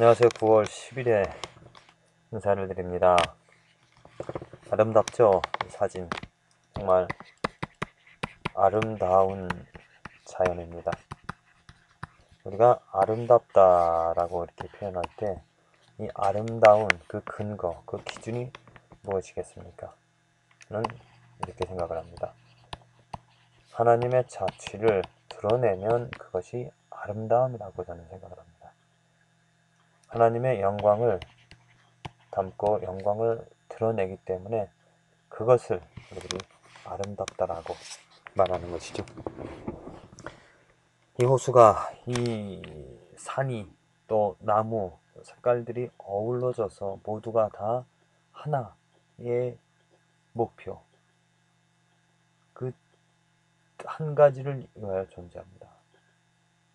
안녕하세요. 9월 10일에 인사를 드립니다. 아름답죠? 이 사진. 정말 아름다운 자연입니다. 우리가 아름답다라고 이렇게 표현할 때 이 아름다운 그 근거, 그 기준이 무엇이겠습니까? 저는 이렇게 생각을 합니다. 하나님의 자취를 드러내면 그것이 아름다움이라고 저는 생각을 합니다. 하나님의 영광을 담고 영광을 드러내기 때문에 그것을 우리들이 아름답다라고 말하는 것이죠. 이 호수가 이 산이 또 나무 색깔들이 어우러져서 모두가 다 하나의 목표, 그 한 가지를 위하여 존재합니다.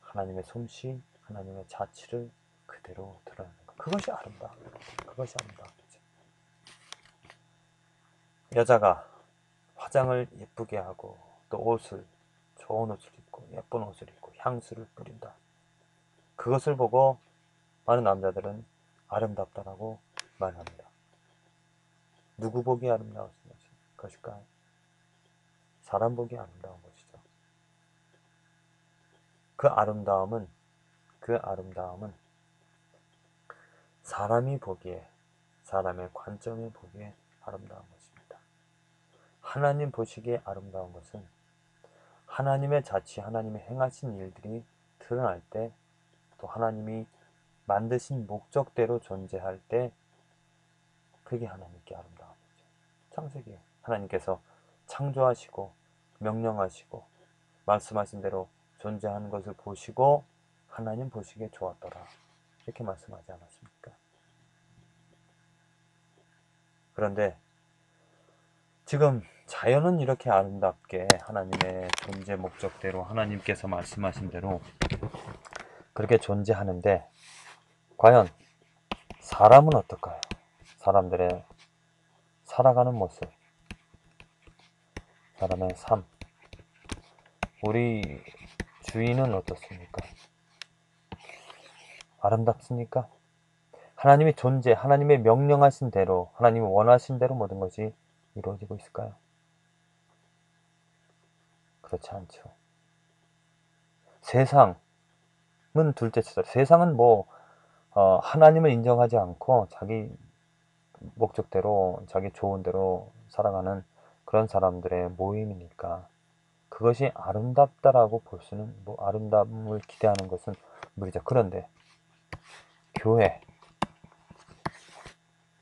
하나님의 솜씨, 하나님의 자취를 그대로 드러내는 것. 그것이 아름다워. 그것이 아름다운 거죠. 여자가 화장을 예쁘게 하고 또 옷을 좋은 옷을 입고 예쁜 옷을 입고 향수를 뿌린다. 그것을 보고 많은 남자들은 아름답다라고 말합니다. 누구 보기 아름다운 것일까요? 사람 보기 아름다운 것이죠. 그 아름다움은 사람이 보기에, 사람의 관점이 보기에 아름다운 것입니다. 하나님 보시기에 아름다운 것은 하나님의 자취, 하나님의 행하신 일들이 드러날 때, 또 하나님이 만드신 목적대로 존재할 때, 그게 하나님께 아름다운 거죠. 창세기에 하나님께서 창조하시고 명령하시고 말씀하신 대로 존재하는 것을 보시고 하나님 보시기에 좋았더라, 이렇게 말씀하지 않았습니까? 그런데 지금 자연은 이렇게 아름답게 하나님의 존재 목적대로 하나님께서 말씀하신 대로 그렇게 존재하는데, 과연 사람은 어떨까요? 사람들의 살아가는 모습, 사람의 삶, 우리 주인은 어떻습니까? 아름답습니까? 하나님의 존재, 하나님의 명령하신 대로, 하나님이 원하신 대로 모든 것이 이루어지고 있을까요? 그렇지 않죠. 세상은 둘째치다. 세상은 하나님을 인정하지 않고 자기 목적대로, 자기 좋은 대로 살아가는 그런 사람들의 모임이니까 그것이 아름답다라고 볼 수는, 아름다움을 기대하는 것은 무리죠. 그런데 교회,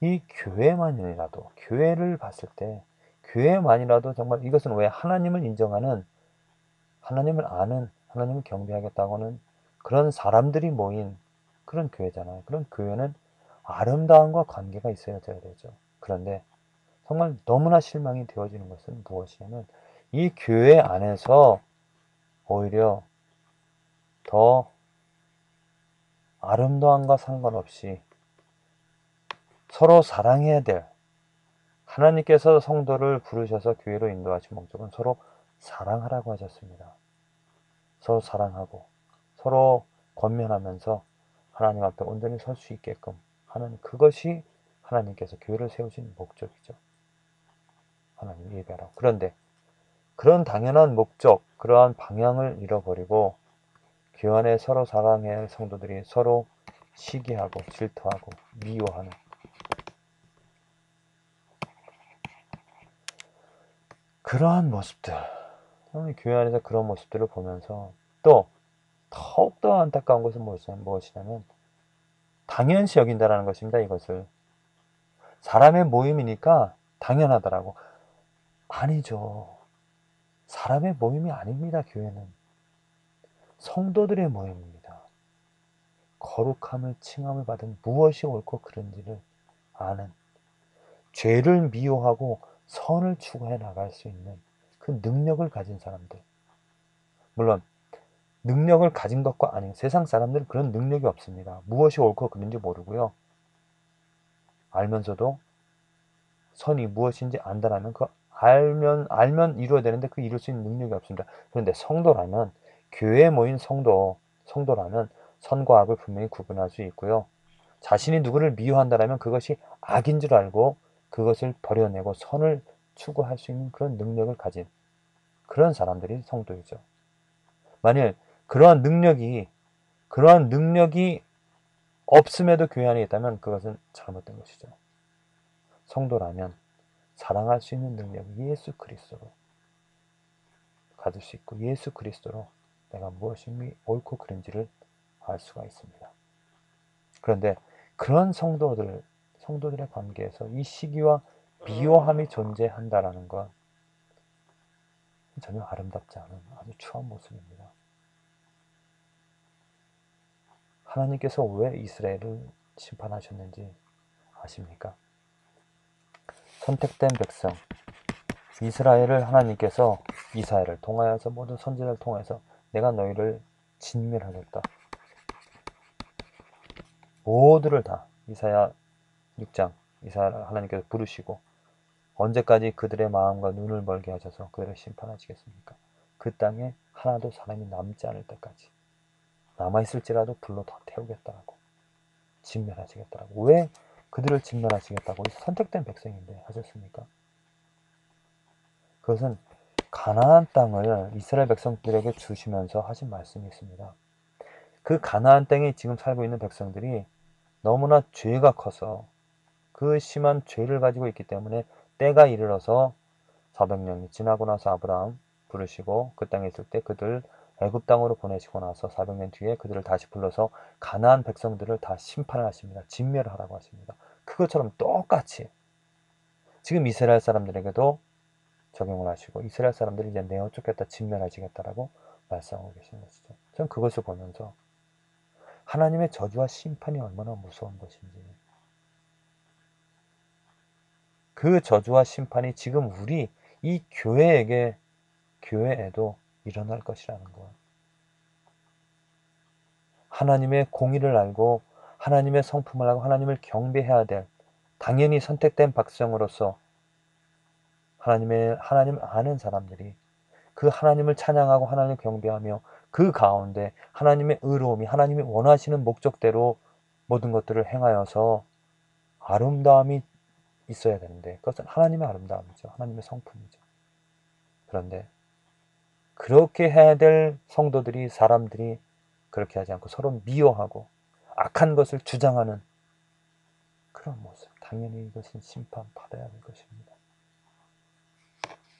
이 교회를 봤을 때, 교회만이라도 정말 이것은 왜 하나님을 인정하는, 하나님을 아는, 하나님을 경배하겠다고는 그런 사람들이 모인 그런 교회잖아요. 그런 교회는 아름다움과 관계가 있어야 되죠. 그런데 정말 너무나 실망이 되어지는 것은 무엇이냐면, 이 교회 안에서 오히려 더 아름다움과 상관없이 서로 사랑해야 될, 하나님께서 성도를 부르셔서 교회로 인도하신 목적은 서로 사랑하라고 하셨습니다. 서로 사랑하고 서로 권면하면서 하나님 앞에 온전히 설 수 있게끔 하는, 그것이 하나님께서 교회를 세우신 목적이죠. 하나님 예배하라고. 그런데 그런 당연한 목적, 그러한 방향을 잃어버리고 교회 안에 서로 사랑해야 할 성도들이 서로 시기하고 질투하고 미워하는, 그러한 모습들, 교회 안에서 그런 모습들을 보면서 또 더욱더 안타까운 것은 무엇이냐면 당연시 여긴다라는 것입니다. 이것을 사람의 모임이니까 당연하다라고. 아니죠. 사람의 모임이 아닙니다. 교회는 성도들의 모임입니다. 거룩함을 칭함을 받은, 무엇이 옳고 그른지를 아는, 죄를 미워하고 선을 추구해 나갈 수 있는 그 능력을 가진 사람들. 물론 능력을 가진 것과 아닌 세상 사람들은 그런 능력이 없습니다. 무엇이 옳고 그른지 모르고요. 알면서도 선이 무엇인지 안다라면 그 알면 이루어야 되는데 그 이룰 수 있는 능력이 없습니다. 그런데 성도라면, 교회에 모인 성도라면 선과 악을 분명히 구분할 수 있고요. 자신이 누구를 미워한다라면 그것이 악인 줄 알고 그것을 버려내고 선을 추구할 수 있는 그런 능력을 가진 그런 사람들이 성도이죠. 만일 그러한 능력이 없음에도 교회 안에 있다면 그것은 잘못된 것이죠. 성도라면 사랑할 수 있는 능력이 예수 그리스도로 가질 수 있고 예수 그리스도로 내가 무엇이 옳고 그른지를 알 수가 있습니다. 그런데 그런 성도들의 관계에서 이 시기와 미워함이 존재한다라는 건 전혀 아름답지 않은 아주 추한 모습입니다. 하나님께서 왜 이스라엘을 심판하셨는지 아십니까? 선택된 백성 이스라엘을 하나님께서 이사야를 통하여서 모든 선지자를 통해서 내가 너희를 진멸하겠다. 모두를 다 이사야 6장 이사야를 하나님께서 부르시고 언제까지 그들의 마음과 눈을 멀게 하셔서 그들을 심판하시겠습니까? 그 땅에 하나도 사람이 남지 않을 때까지 남아있을지라도 불로 다 태우겠다라고 진멸하시겠다라고. 왜 그들을 진멸하시겠다고 선택된 백성인데 하셨습니까? 그것은 가나안 땅을 이스라엘 백성들에게 주시면서 하신 말씀이 있습니다. 그 가나안 땅에 지금 살고 있는 백성들이 너무나 죄가 커서 그 심한 죄를 가지고 있기 때문에 때가 이르러서 400년이 지나고 나서 아브라함 부르시고 그 땅에 있을 때 그들 애굽 땅으로 보내시고 나서 400년 뒤에 그들을 다시 불러서 가나안 백성들을 다 심판을 하십니다. 진멸하라고 하십니다. 그것처럼 똑같이 지금 이스라엘 사람들에게도 적용을 하시고 이스라엘 사람들이 이제 내어 쫓겠다 진멸하시겠다라고 말씀하고 계신 것이죠. 저는 그것을 보면서 하나님의 저주와 심판이 얼마나 무서운 것인지 그 저주와 심판이 지금 우리 이 교회에도 일어날 것이라는 것. 하나님의 공의를 알고 하나님의 성품을 알고 하나님을 경배해야 될 당연히 선택된 백성으로서 하나님 아는 사람들이 그 하나님을 찬양하고 하나님을 경배하며 그 가운데 하나님의 의로움이 하나님이 원하시는 목적대로 모든 것들을 행하여서 아름다움이 있어야 되는데 그것은 하나님의 아름다움이죠. 하나님의 성품이죠. 그런데 그렇게 해야 될 성도들이 사람들이 그렇게 하지 않고 서로 미워하고 악한 것을 주장하는 그런 모습. 당연히 이것은 심판받아야 할 것입니다.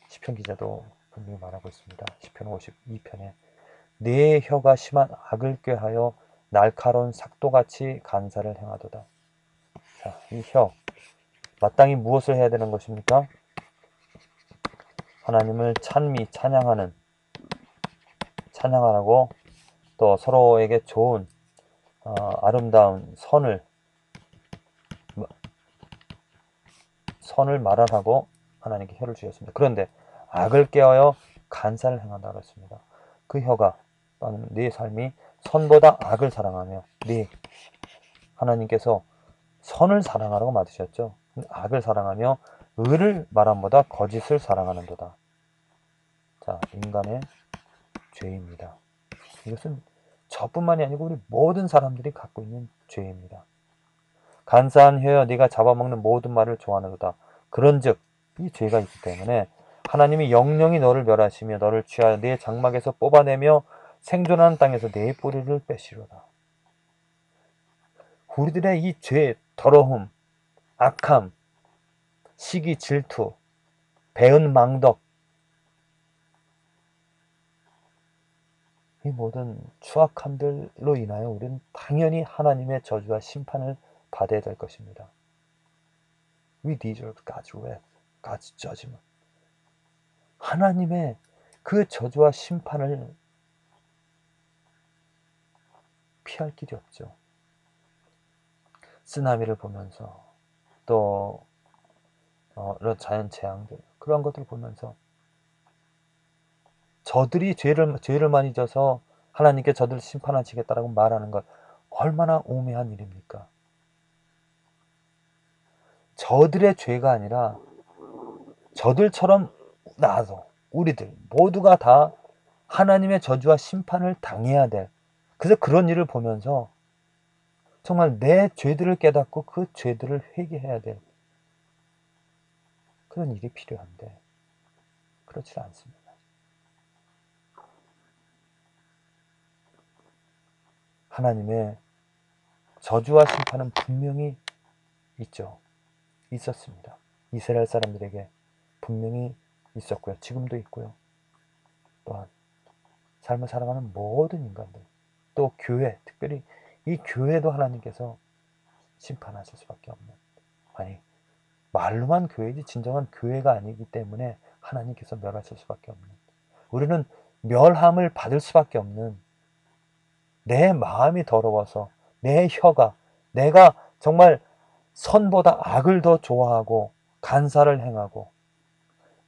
시편 기자도 분명히 말하고 있습니다. 시편 52편에 내 혀가 심한 악을 꾀하여 날카로운 삭도같이 간사를 행하도다. 자, 이 혀 마땅히 무엇을 해야 되는 것입니까? 하나님을 찬양하라고 또 서로에게 좋은 아름다운 선을 말하라고 하나님께 혀를 주셨습니다. 그런데 악을 꾀하여 간사를 행한다고 했습니다. 그 혀가 또는 네 삶이 선보다 악을 사랑하며 하나님께서 선을 사랑하라고 맞으셨죠. 악을 사랑하며 의를 말함보다 거짓을 사랑하는도다. 자, 인간의 죄입니다. 이것은 저뿐만이 아니고 우리 모든 사람들이 갖고 있는 죄입니다. 간사한 혀여 네가 잡아먹는 모든 말을 좋아하는도다. 그런즉 이 죄가 있기 때문에 하나님이 영영이 너를 멸하시며 너를 취하여 네 장막에서 뽑아내며 생존하는 땅에서 네 뿌리를 빼시로다. 우리들의 이 죄, 더러움, 악함, 시기, 질투, 배은 망덕 이 모든 추악함들로 인하여 우리는 당연히 하나님의 저주와 심판을 받아야 될 것입니다. We deserve God's wrath, God's judgment. 하나님의 그 저주와 심판을 피할 길이 없죠. 쓰나미를 보면서 또 이런 자연 재앙들 그런 것들을 보면서 저들이 죄를 많이 져서 하나님께 저들을 심판하시겠다라고 말하는 것 얼마나 오매한 일입니까? 저들의 죄가 아니라 저들처럼 나도 우리들 모두가 다 하나님의 저주와 심판을 당해야 돼. 그래서 그런 일을 보면서 정말 내 죄들을 깨닫고 그 죄들을 회개해야 될 그런 일이 필요한데 그렇지 않습니다. 하나님의 저주와 심판은 분명히 있었습니다. 이스라엘 사람들에게 분명히 있었고요. 지금도 있고요. 또한 삶을 살아가는 모든 인간들, 또 교회, 특별히 이 교회도 하나님께서 심판하실 수밖에 없는, 아니 말로만 교회지 진정한 교회가 아니기 때문에 하나님께서 멸하실 수밖에 없는, 우리는 멸함을 받을 수밖에 없는, 내 마음이 더러워서 내 혀가, 내가 정말 선보다 악을 더 좋아하고 간사를 행하고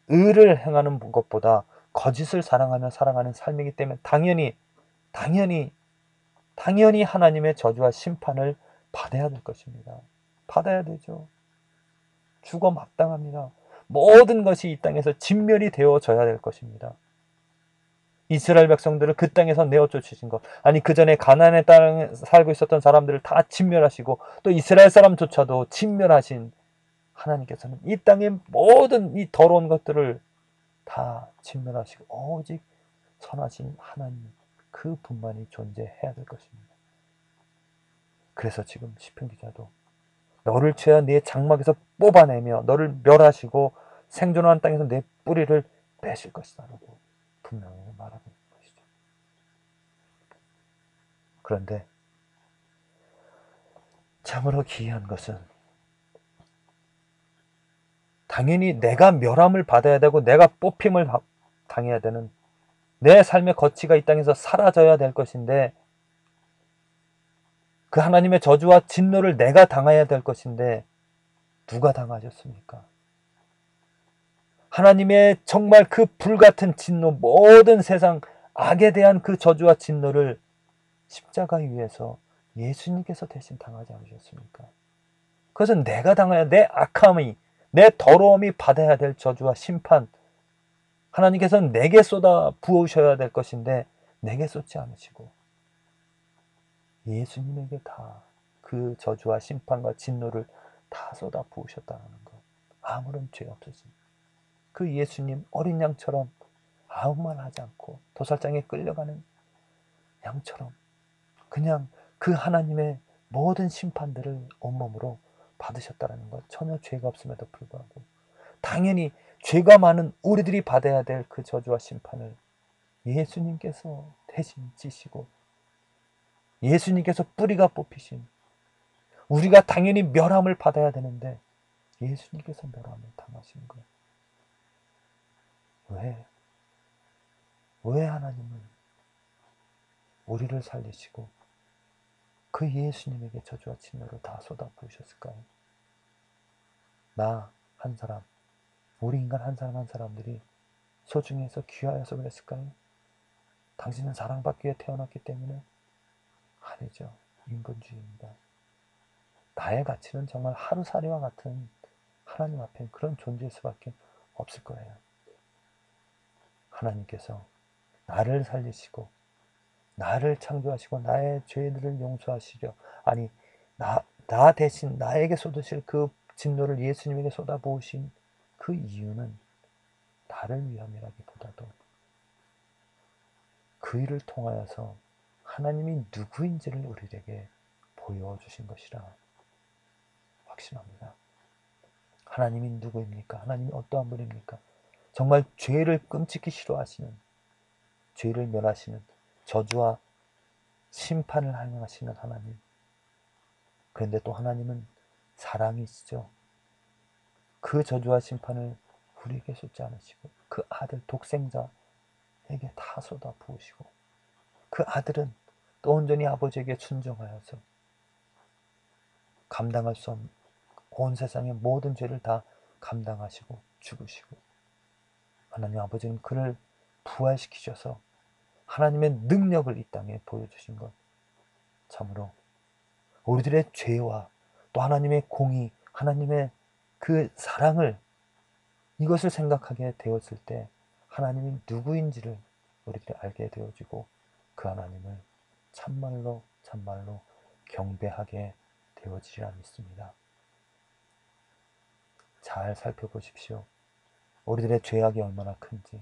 의를 행하는 것보다 거짓을 사랑하며 살아가는 삶이기 때문에 당연히 하나님의 저주와 심판을 받아야 될 것입니다. 받아야 되죠. 죽어 마땅합니다. 모든 것이 이 땅에서 진멸이 되어져야 될 것입니다. 이스라엘 백성들을 그 땅에서 내어 쫓으신 것, 아니 그 전에 가나안의 땅에 살고 있었던 사람들을 다 진멸하시고 또 이스라엘 사람조차도 진멸하신 하나님께서는 이 땅의 모든 이 더러운 것들을 다 진멸하시고 오직 선하신 하나님 그분만이 존재해야 될 것입니다. 그래서 지금 시편 기자도 너를 죄와 네 장막에서 뽑아내며 너를 멸하시고 생존하는 땅에서 내 뿌리를 빼실 것이다 라고 분명히 말하고 있는 것이죠. 그런데 참으로 기이한 것은 당연히 내가 멸함을 받아야 되고 내가 뽑힘을 당해야 되는 내 삶의 거치가 이 땅에서 사라져야 될 것인데 그 하나님의 저주와 진노를 내가 당해야 될 것인데 누가 당하셨습니까? 하나님의 정말 그 불같은 진노, 모든 세상 악에 대한 그 저주와 진노를 십자가 위에서 예수님께서 대신 당하지 않으셨습니까? 그것은 내가 당해야, 내 악함이, 내 더러움이 받아야 될 저주와 심판, 하나님께서는 내게 쏟아 부으셔야 될 것인데 내게 쏟지 않으시고 예수님에게 다 그 저주와 심판과 진노를 다 쏟아 부으셨다는 것. 아무런 죄 없으신 그 예수님 어린 양처럼 아무 말 하지 않고 도살장에 끌려가는 양처럼 그냥 그 하나님의 모든 심판들을 온몸으로 받으셨다는 것. 전혀 죄가 없음에도 불구하고 당연히 죄가 많은 우리들이 받아야 될 그 저주와 심판을 예수님께서 대신 지시고 예수님께서 뿌리가 뽑히신, 우리가 당연히 멸함을 받아야 되는데 예수님께서 멸함을 당하신 거예요. 왜 하나님은 우리를 살리시고 그 예수님에게 저주와 진노를 다 쏟아 부으셨을까요? 나 한 사람, 우리 인간 한 사람 한 사람들이 소중해서 귀하여서 그랬을까요? 당신은 사랑받기 위해 태어났기 때문에? 아니죠. 인본주의입니다. 나의 가치는 정말 하루살이와 같은 하나님 앞에 그런 존재일 수밖에 없을 거예요. 하나님께서 나를 살리시고 나를 창조하시고 나의 죄들을 용서하시려, 아니 나 대신 나에게 쏟으실 그 진노를 예수님에게 쏟아부으신 그 이유는 나를 위함이라기보다도 그 일을 통하여서 하나님이 누구인지를 우리에게 보여주신 것이라 확신합니다. 하나님이 누구입니까? 하나님이 어떠한 분입니까? 정말 죄를 끔찍히 싫어하시는, 죄를 멸하시는, 저주와 심판을 행하시는 하나님. 그런데 또 하나님은 사랑이시죠. 그 저주와 심판을 우리에게 쏟지 않으시고 그 아들 독생자에게 다 쏟아 부으시고 그 아들은 또 온전히 아버지에게 순종하여서 감당할 수 없는 온 세상의 모든 죄를 다 감당하시고 죽으시고, 하나님 아버지는 그를 부활시키셔서 하나님의 능력을 이 땅에 보여주신 것, 참으로 우리들의 죄와 또 하나님의 공의, 하나님의 그 사랑을, 이것을 생각하게 되었을 때 하나님이 누구인지를 우리들이 알게 되어지고 그 하나님을 참말로 경배하게 되어지리라 믿습니다. 잘 살펴보십시오. 우리들의 죄악이 얼마나 큰지.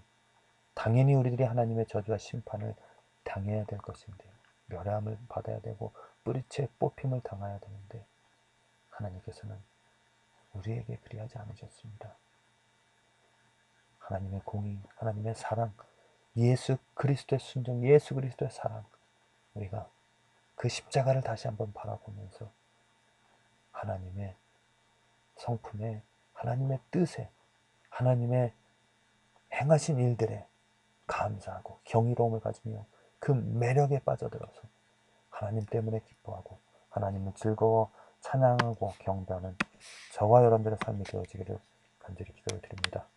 당연히 우리들이 하나님의 저주와 심판을 당해야 될 것인데, 멸함을 받아야 되고 뿌리채 뽑힘을 당해야 되는데, 하나님께서는 우리에게 그리하지 않으셨습니다. 하나님의 공의, 하나님의 사랑, 예수 그리스도의 순종, 예수 그리스도의 사랑, 우리가 그 십자가를 다시 한번 바라보면서 하나님의 성품에, 하나님의 뜻에, 하나님의 행하신 일들에 감사하고 경이로움을 가지며 그 매력에 빠져들어서 하나님 때문에 기뻐하고 하나님을 즐거워 찬양하고 경배하는 저와 여러분들의 삶이 되어지기를 간절히 기도를 드립니다.